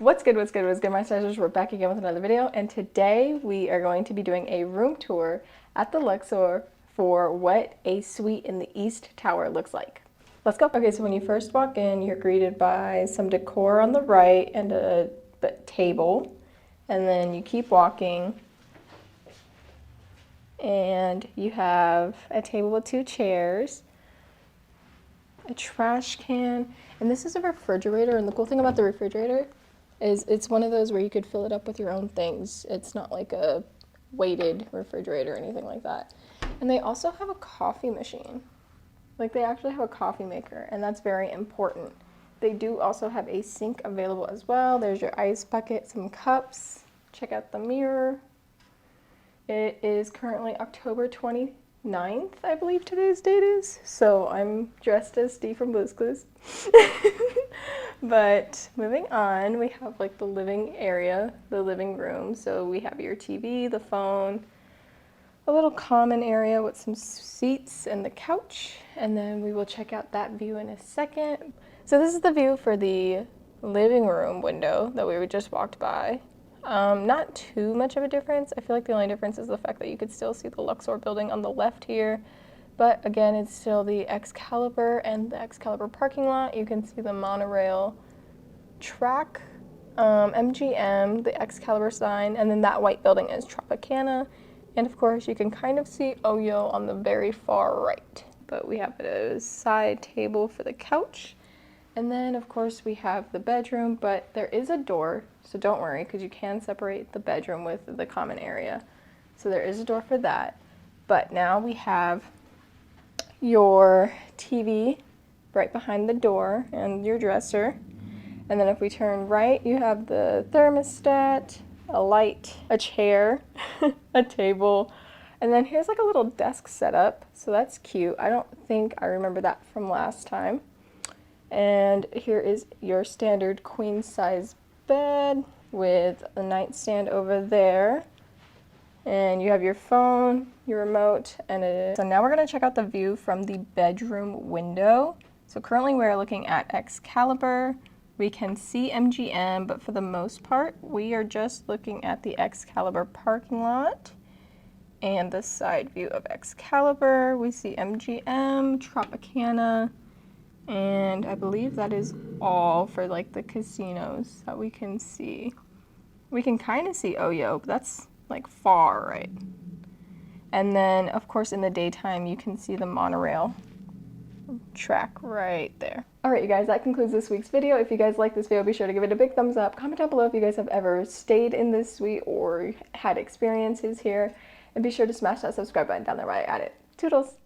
What's good, my stars? We're back again with another video, and today we are going to be doing a room tour at the Luxor for what a suite in the East Tower looks like. Let's go. Okay, so when you first walk in, you're greeted by some decor on the right and a table, and then you keep walking, and you have a table with 2 chairs, a trash can, and this is a refrigerator. And the cool thing about the refrigerator is it's one of those where you could fill it up with your own things. It's not like a weighted refrigerator or anything like that. And they also have a coffee machine. Like, they actually have a coffee maker, and that's very important. They do also have a sink available as well. There's your ice bucket, some cups. Check out the mirror. It is currently October 29th, I believe today's date is. So I'm dressed as Steve from Blue's Clues. But moving on, we have like the living area, the living room. So we have your TV, the phone, a little common area with some seats and the couch. And then we will check out that view in a second. So this is the view for the living room window that we just walked by. Not too much of a difference. I feel like the only difference is the fact that you could still see the Luxor building on the left here. But again, it's still the Excalibur and the Excalibur parking lot. You can see the monorail track, MGM, the Excalibur sign, and then that white building is Tropicana. And of course, you can kind of see Oyo on the very far right. But we have a side table for the couch. And then, of course, we have the bedroom, but there is a door, so don't worry, because you can separate the bedroom with the common area. So there is a door for that. But now we have your TV right behind the door and your dresser. And then if we turn right, you have the thermostat, a light, a chair, a table, and then here's like a little desk setup. So that's cute. I don't think I remember that from last time. And here is your standard queen size bed with a nightstand over there. And you have your phone, your remote, and so now we're going to check out the view from the bedroom window. So currently we're looking at Excalibur. We can see MGM, but for the most part, we are just looking at the Excalibur parking lot and the side view of Excalibur. We see MGM, Tropicana, and I believe that is all for like the casinos that we can see. We can kind of see Oyo, but that's like far right. And then of course in the daytime you can see the monorail track right there. Alright you guys, that concludes this week's video. If you guys like this video, be sure to give it a big thumbs up. Comment down below if you guys have ever stayed in this suite or had experiences here. And be sure to smash that subscribe button down there while you're at it. Toodles!